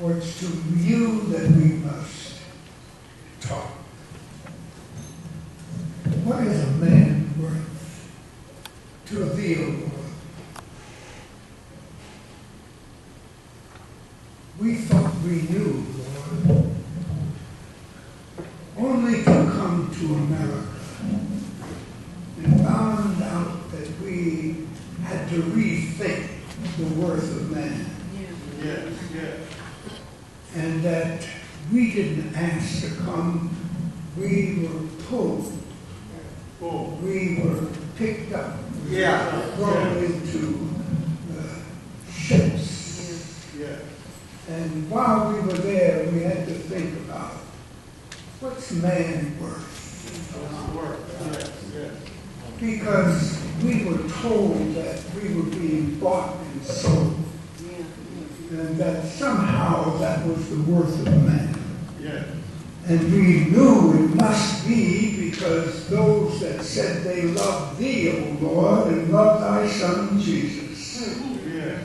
For it's to you that we must talk. What is a man worth to thee, O Lord? We thought we knew, Lord, only to come to America and found out that we had to rethink the worth of man. Yes, yes. And that we didn't ask to come, we were pulled. We were picked up, thrown into ships. Yeah. And while we were there, we had to think about what's man worth? Yes, yes. Because we were told that we were being bought and sold. And that somehow that was the worth of man. Yeah. And we knew it must be because those that said they loved thee, O Lord, and loved thy Son Jesus, Yeah.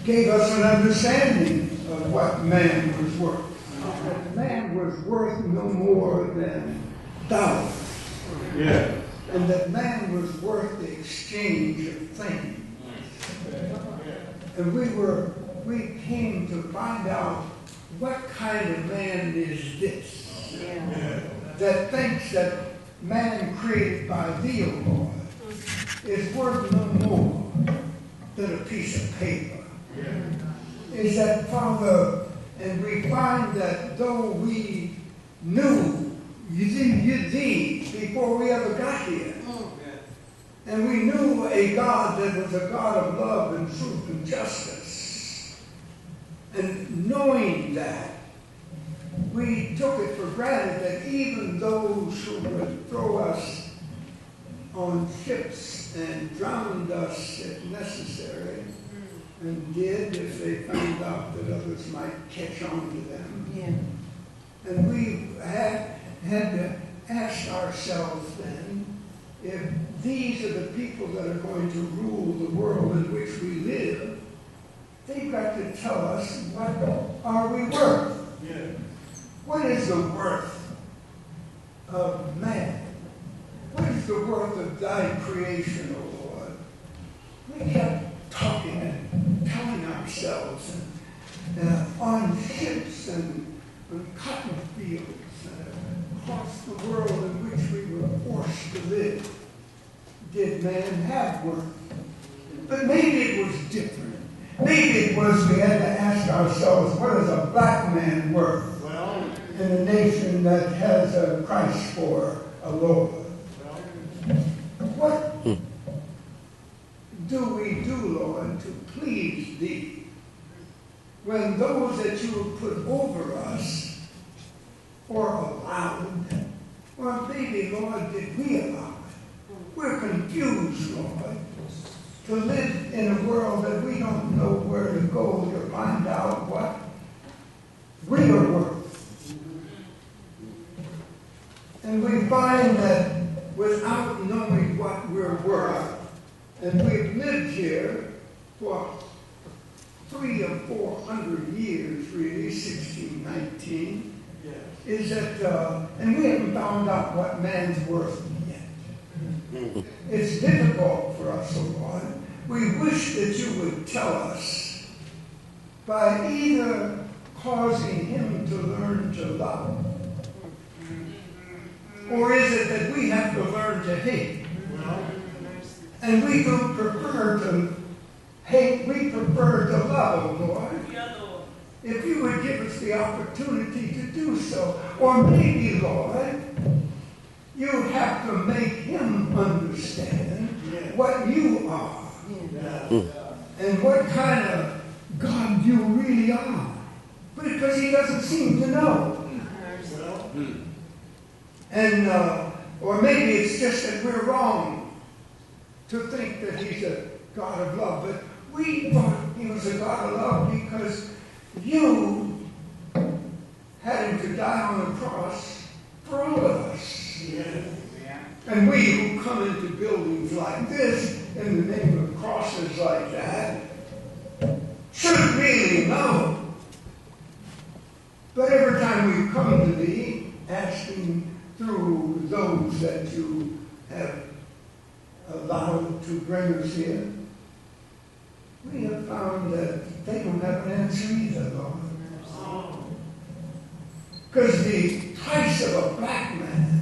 gave us an understanding of what man was worth. That man was worth no more than dollars. Yeah. And that man was worth the exchange of things. And we came to find out what kind of man is this that thinks that man created by thee, O Lord, is worth no more than a piece of paper. Is that, Father, and we find that though we knew thee before we ever got here, and we knew a God that was a God of love and truth and justice. And knowing that, we took it for granted that even those who would throw us on ships and drowned us if necessary, and did if they found out that others might catch on to them. And we had to ask ourselves then, if these are the people that are going to rule the world in which we live, they've got to tell us what are we worth. Yeah. What is the worth of man? What is the worth of thy creation, O Lord? We kept talking and telling ourselves on ships and on cotton fields across the world in which we were forced to live. Did man have worth? But maybe it was different. Maybe it was we had to ask ourselves, what is a black man worth in a nation that has a Christ for a Lord? What do we do, Lord, to please thee when those that you have put over us or allowed, or maybe, Lord, did we allow it? We're confused, Lord, to live in a world that we don't know where to go to find out what we are worth. And we find that without knowing what we're worth, and we've lived here for 300 or 400 years, really, 1619, is that, and we haven't found out what man's worth yet. It's difficult for us, O Lord. We wish that you would tell us by either causing him to learn to love, or is it that we have to learn to hate? And we don't prefer to hate, we prefer to love, O Lord. If you would give us the opportunity to do so. Or maybe, Lord, you have to make him understand what you are. And what kind of God you really are. Because he doesn't seem to know. And, or maybe it's just that we're wrong to think that he's a God of love. But we thought he was a God of love because you had him to die on the cross for all of us. And we who come into buildings like this, in the name of crosses like that, should really know But every time we come to thee, asking through those that you have allowed to bring us here, we have found that they don't have an answer either, Lord. Because the price of a black man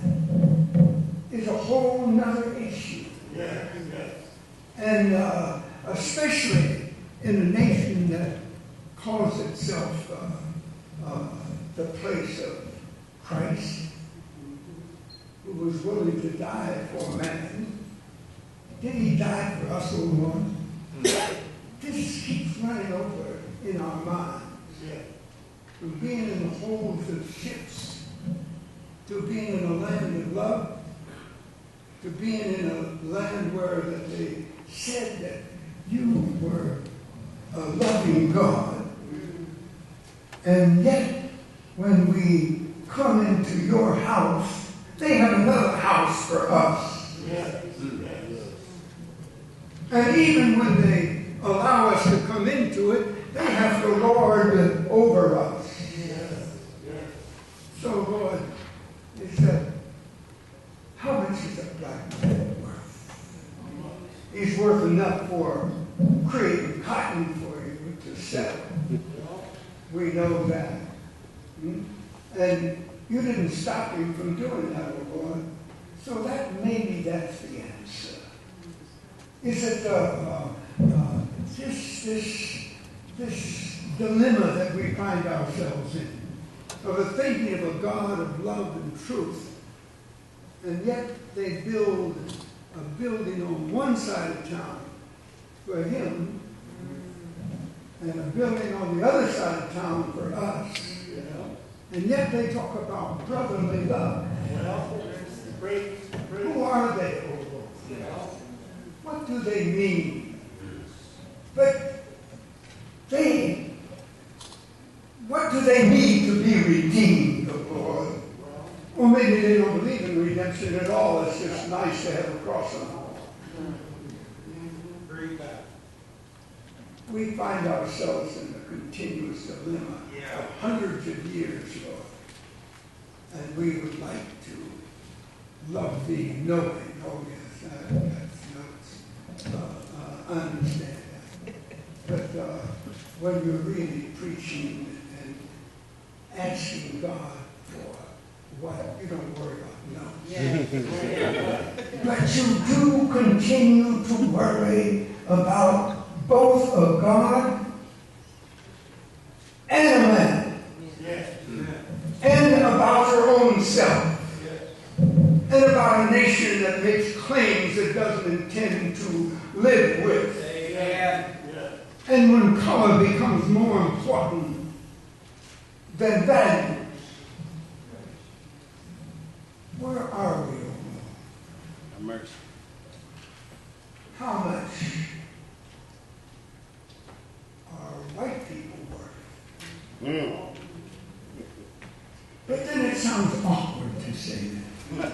is a whole nother issue. Yeah. And especially in a nation that calls itself the place of Christ, who was willing to die for man. Did he die for us, O Lord? This keeps running over in our minds. From being in the holds of ships, to being in a land of love, to being in a land where that they said that you were a loving God. And yet, when we come into your house, they have another house for us. And even when they allow us to come into it, they have to lord over us. So, Lord, is that how much is a black man worth? He's worth enough for creating cotton for you to sell. We know that. And you didn't stop him from doing that, oh Lord. So that maybe that's the answer. Is it this dilemma that we find ourselves in, of a thinking of a God of love and truth, and yet they build a building on one side of town for him, and a building on the other side of town for us, and yet they talk about brotherly love. Who are they? What do they mean? But what do they need to be redeemed, O Lord? Or maybe they don't believe in redemption at all. It's just nice to have a cross on the wall. We find ourselves in a continuous dilemma of hundreds of years, Lord. And we would like to love thee, knowing, oh yes, that's nuts. I understand that. But when you're really preaching and asking God for what, you don't worry about no. But you do continue to worry about both a God and a man. And about your own self. And about a nation that makes claims it doesn't intend to live with. And when color becomes more important than value, where are we, O Lord? How much are white people worth? But then it sounds awkward to say that.